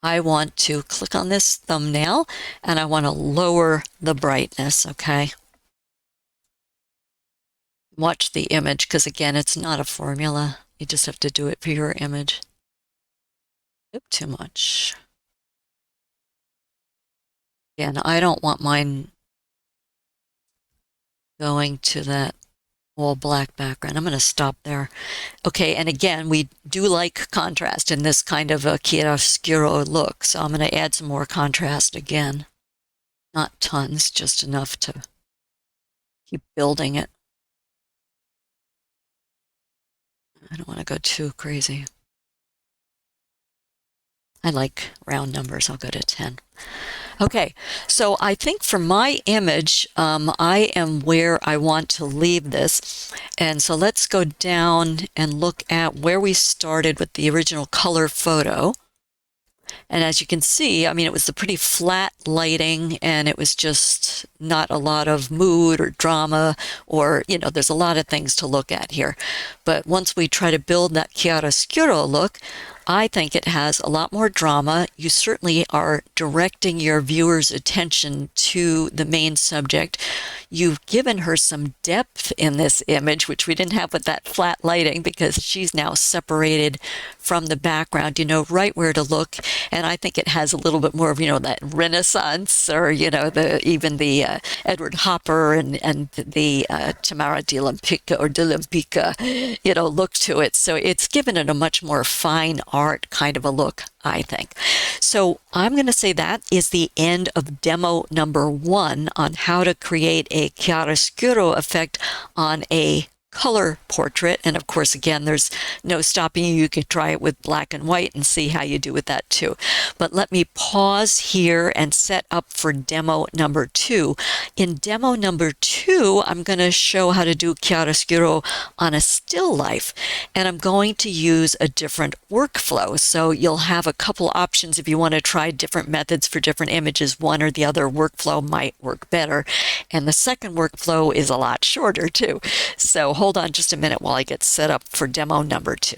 I want to click on this thumbnail and I want to lower the brightness. Okay. Watch the image, because again, it's not a formula. You just have to do it for your image. Oop, too much. Again, I don't want mine going to that all black background. I'm going to stop there. Okay, and again, we do like contrast in this kind of a chiaroscuro look, so I'm going to add some more contrast again. Not tons, just enough to keep building it. I don't want to go too crazy. I like round numbers. I'll go to 10. Okay, so I think for my image, I am where I want to leave this. And so let's go down and look at where we started with the original color photo. And as you can see, I mean, it was a pretty flat lighting, and it was just not a lot of mood or drama, or, you know, there's a lot of things to look at here. But once we try to build that chiaroscuro look, I think it has a lot more drama. You certainly are directing your viewer's attention to the main subject. You've given her some depth in this image, which we didn't have with that flat lighting, because she's now separated from the background. You know right where to look. And I think it has a little bit more of, you know, that Renaissance, or, you know, even the Edward Hopper and the Tamara de Lempicka or de Lempicka, you know, look to it. So it's given it a much more fine art kind of a look, I think. So I'm going to say that is the end of demo number 1 on how to create a chiaroscuro effect on a color portrait. And of course, again, there's no stopping you. You can try it with black and white and see how you do with that too. But let me pause here and set up for demo number 2. In demo number 2, I'm going to show how to do chiaroscuro on a still life, and I'm going to use a different workflow. So you'll have a couple options if you want to try different methods for different images. One or the other workflow might work better, and the second workflow is a lot shorter too. So hold on just a minute while I get set up for demo number 2.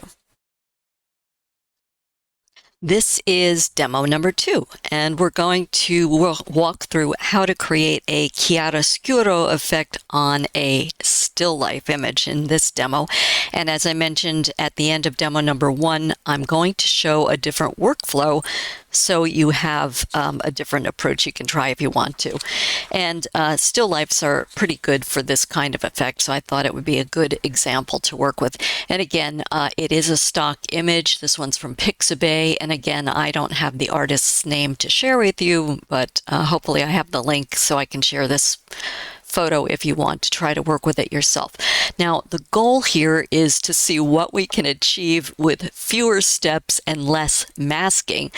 This is demo number 2, and we're going to walk through how to create a chiaroscuro effect on a still life image in this demo. And as I mentioned at the end of demo number 1, I'm going to show a different workflow, so you have a different approach you can try if you want to. And still lifes are pretty good for this kind of effect, so I thought it would be a good example to work with. And again, it is a stock image. This one's from Pixabay, and again, I don't have the artist's name to share with you, but hopefully I have the link so I can share this photo if you want to try to work with it yourself. Now, the goal here is to see what we can achieve with fewer steps and less masking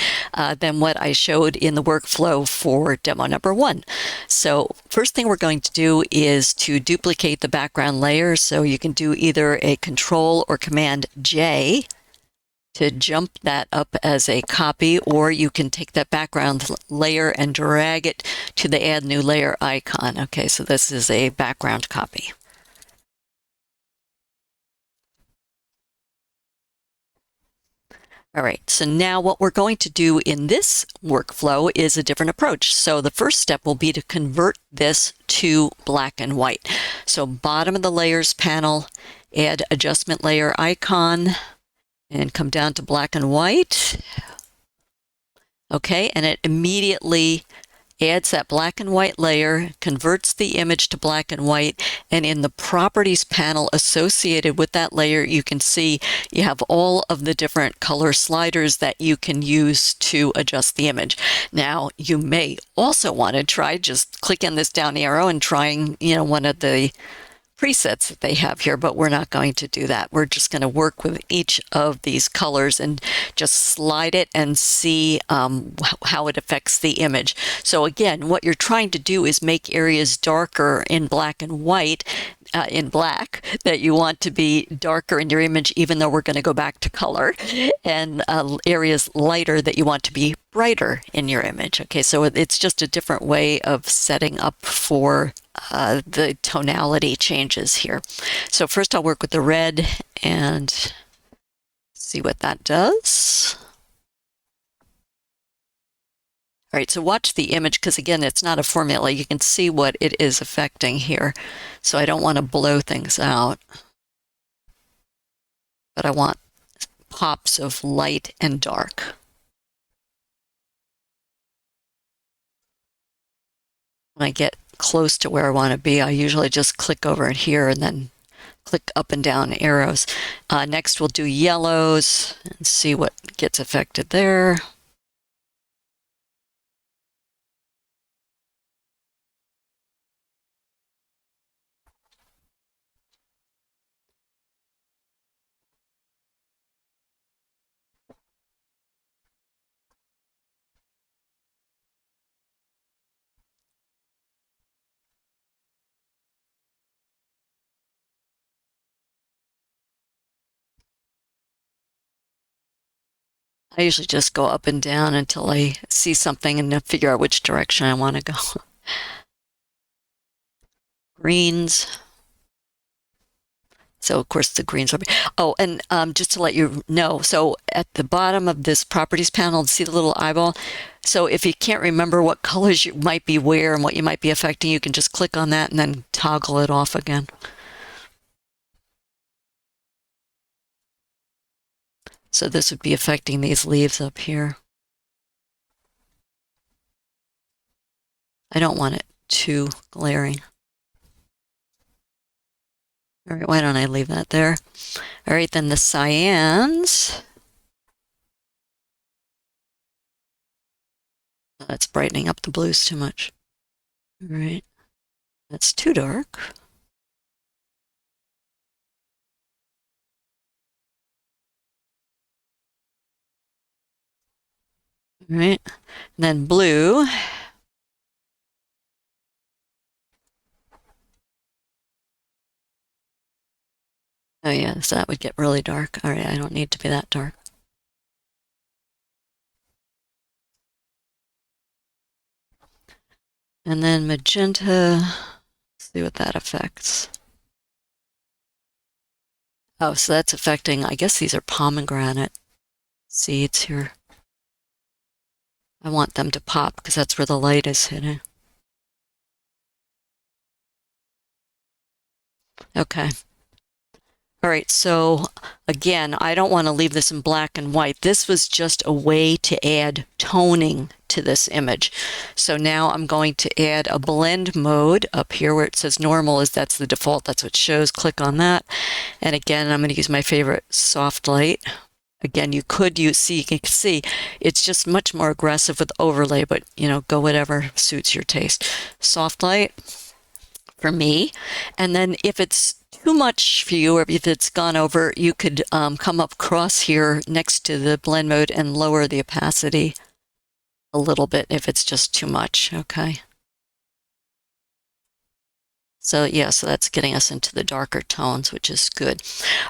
than what I showed in the workflow for demo number 1. So first thing we're going to do is to duplicate the background layer. So you can do either a Control or Command J to jump that up as a copy, or you can take that background layer and drag it to the Add New Layer icon. Okay, so this is a background copy. All right, so now what we're going to do in this workflow is a different approach. So the first step will be to convert this to black and white. So bottom of the Layers panel, add Adjustment Layer icon, and come down to black and white. Okay, and it immediately adds that black and white layer, converts the image to black and white, and in the Properties panel associated with that layer, you can see you have all of the different color sliders that you can use to adjust the image. Now, you may also want to try just clicking this down arrow and trying, one of the presets that they have here, but we're not going to do that. We're just going to work with each of these colors and just slide it and see how it affects the image. So again, what you're trying to do is make areas darker in black and white, in black, that you want to be darker in your image, even though we're going to go back to color, and areas lighter that you want to be brighter in your image. Okay, so it's just a different way of setting up for the tonality changes here. So first I'll work with the red and see what that does. All right, so watch the image, because again, it's not a formula. You can see what it is affecting here. So I don't want to blow things out, but I want pops of light and dark. When I get close to where I want to be, I usually just click over in here and then click up and down arrows. Next, we'll do yellows and see what gets affected there. I usually just go up and down until I see something and figure out which direction I want to go. Greens. So of course the greens will be. Oh, and just to let you know, so at the bottom of this Properties panel, see the little eyeball? So if you can't remember what colors you might be where and what you might be affecting, you can just click on that and then toggle it off again. So this would be affecting these leaves up here. I don't want it too glaring. All right, why don't I leave that there? All right, then the cyans. That's brightening up the blues too much. All right, that's too dark. All right, and then blue. Oh yeah, so that would get really dark. All right, I don't need to be that dark. And then magenta, let's see what that affects. Oh, so that's affecting, I guess these are pomegranate seeds here. I want them to pop because that's where the light is hitting. Okay. All right, so again, I don't want to leave this in black and white. This was just a way to add toning to this image. So now I'm going to add a blend mode up here where it says normal, is that's the default, that's what it shows. Click on that. And again, I'm going to use my favorite soft light. Again, you could use, you can see it's just much more aggressive with overlay, but go whatever suits your taste. Soft light for me. And then if it's too much for you, or if it's gone over, you could come up across here next to the blend mode and lower the opacity a little bit if it's just too much, okay? So yeah, so that's getting us into the darker tones, which is good.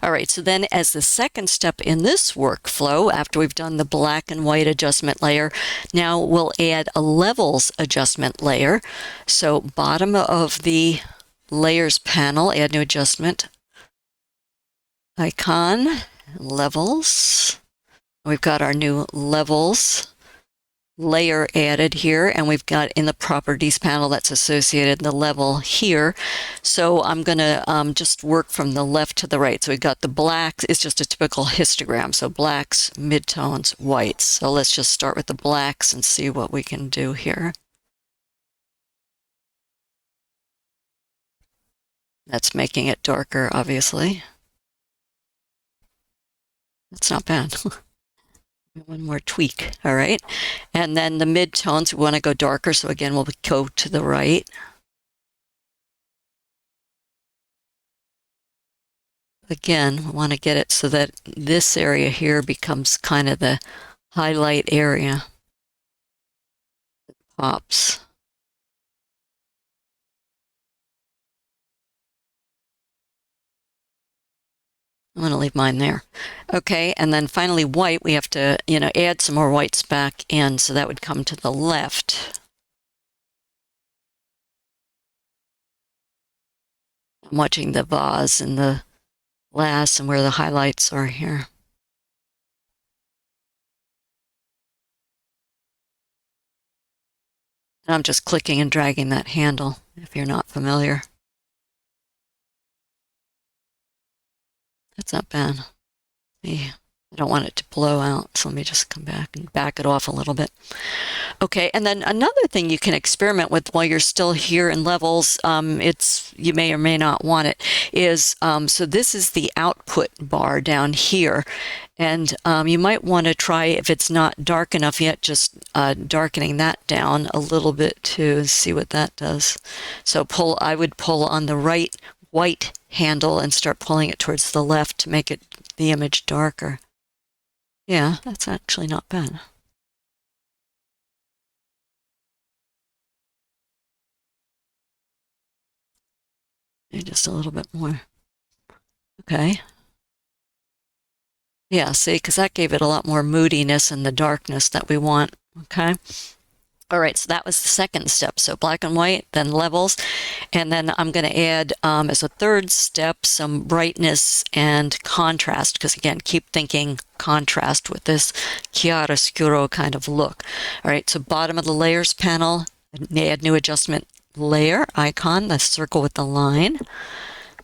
All right, so then as the second step in this workflow, after we've done the black and white adjustment layer, now we'll add a levels adjustment layer. So bottom of the layers panel, add new adjustment icon, levels. We've got our new levels layer added here, and we've got in the properties panel that's associated the level here. So I'm going to just work from the left to the right. So we've got the blacks. It's just a typical histogram. So blacks, midtones, whites. So let's just start with the blacks and see what we can do here. That's making it darker, obviously. That's not bad. One more tweak, all right? And then the mid-tones, we want to go darker, so again, we'll go to the right. Again, we want to get it so that this area here becomes kind of the highlight area. Pops. I'm going to leave mine there. Okay, and then finally white, we have to, add some more whites back in, so that would come to the left. I'm watching the vase and the glass and where the highlights are here. And I'm just clicking and dragging that handle, if you're not familiar. That's not bad. Yeah, I don't want it to blow out, so let me just come back and back it off a little bit. Okay, and then another thing you can experiment with while you're still here in levels, you may or may not want it, is, so this is the output bar down here. And you might want to try, if it's not dark enough yet, just darkening that down a little bit to see what that does. So I would pull on the right white handle and start pulling it towards the left to make the image darker. Yeah, that's actually not bad. Just a little bit more. Okay. Yeah, see, because that gave it a lot more moodiness and the darkness that we want. Okay. All right, so that was the second step. So black and white, then levels. And then I'm going to add, as a third step, some brightness and contrast, because again, keep thinking contrast with this chiaroscuro kind of look. All right, so bottom of the layers panel, add new adjustment layer icon, the circle with the line.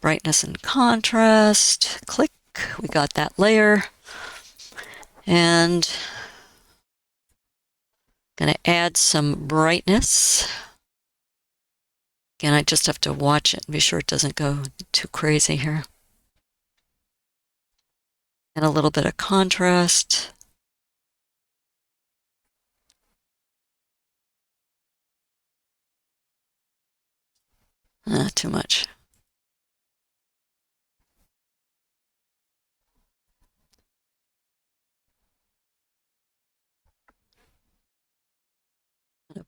Brightness and contrast, click, we got that layer. And going to add some brightness. Again, I just have to watch it and be sure it doesn't go too crazy here. And a little bit of contrast. Too much.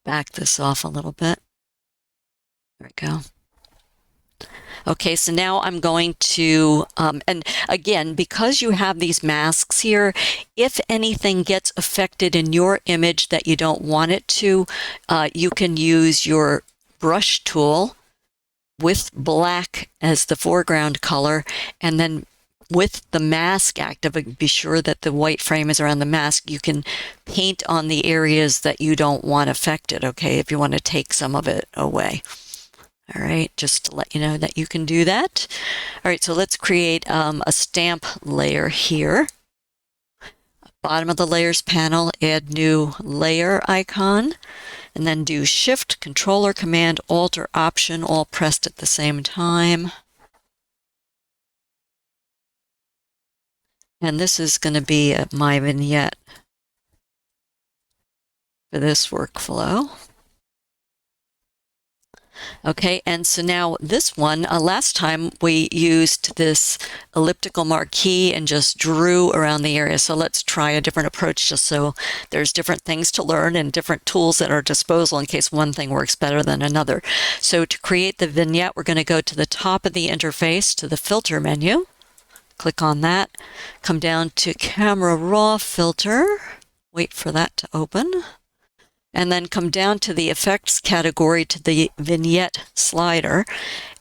Back this off a little bit. There we go. Okay, so now I'm going to, and again, because you have these masks here, if anything gets affected in your image that you don't want it to, you can use your brush tool with black as the foreground color, and then with the mask active, be sure that the white frame is around the mask. You can paint on the areas that you don't want affected, okay, if you want to take some of it away. All right, just to let you know that you can do that. All right, so let's create a stamp layer here. Bottom of the layers panel, add new layer icon, and then do Shift, Control or Command, Alt or Option, all pressed at the same time. And this is going to be my vignette for this workflow. Okay, and so now this one, last time we used this elliptical marquee and just drew around the area. So let's try a different approach just so there's different things to learn and different tools at our disposal in case one thing works better than another. So to create the vignette, we're going to go to the top of the interface to the filter menu. Click on that, come down to Camera Raw Filter, wait for that to open, and then come down to the Effects category to the Vignette slider,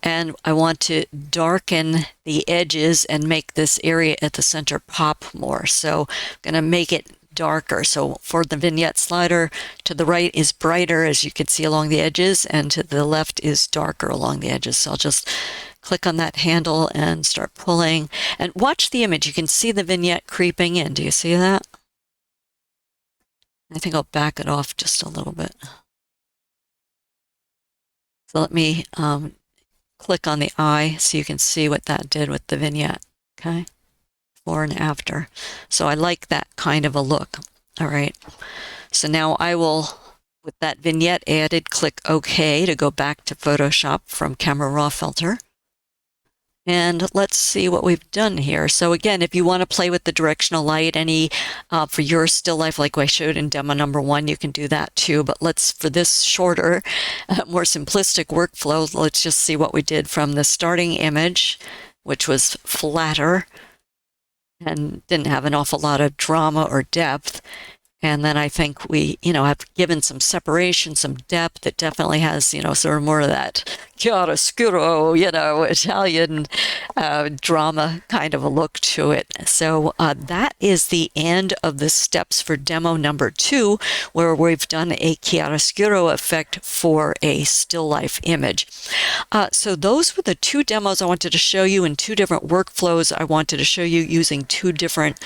and I want to darken the edges and make this area at the center pop more. So I'm going to make it darker. So for the Vignette slider, to the right is brighter, as you can see along the edges, and to the left is darker along the edges. So I'll just click on that handle and start pulling. And watch the image. You can see the vignette creeping in. Do you see that? I think I'll back it off just a little bit. So let me click on the eye so you can see what that did with the vignette. Okay, before and after. So I like that kind of a look. All right. So now I will, with that vignette added, click OK to go back to Photoshop from Camera Raw Filter. And let's see what we've done here. So again, if you want to play with the directional light, for your still life, like I showed in demo number 1, you can do that too. But let's, for this shorter, more simplistic workflow, let's just see what we did from the starting image, which was flatter and didn't have an awful lot of drama or depth. And then I think we, have given some separation, some depth. It definitely has, sort of more of that chiaroscuro, Italian drama kind of a look to it. So that is the end of the steps for demo number 2, where we've done a chiaroscuro effect for a still life image. So those were the 2 demos I wanted to show you in 2 different workflows. I wanted to show you using 2 different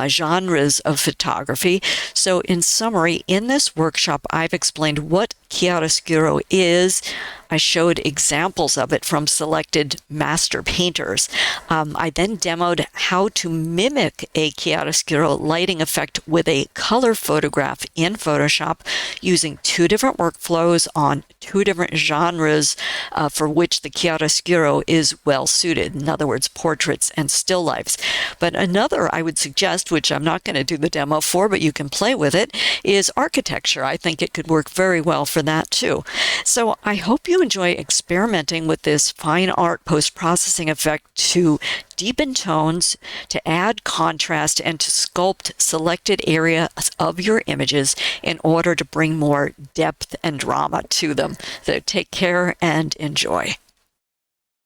genres of photography. So in summary, in this workshop, I've explained what chiaroscuro is. I showed examples of it from selected master painters. I then demoed how to mimic a chiaroscuro lighting effect with a color photograph in Photoshop using 2 different workflows on 2 different genres for which the chiaroscuro is well suited. In other words, portraits and still lifes. But another I would suggest, which I'm not going to do the demo for, but you can play with it, is architecture. I think it could work very well for that too. So I hope you enjoy experimenting with this fine art post-processing effect to deepen tones, to add contrast, and to sculpt selected areas of your images in order to bring more depth and drama to them. So take care and enjoy.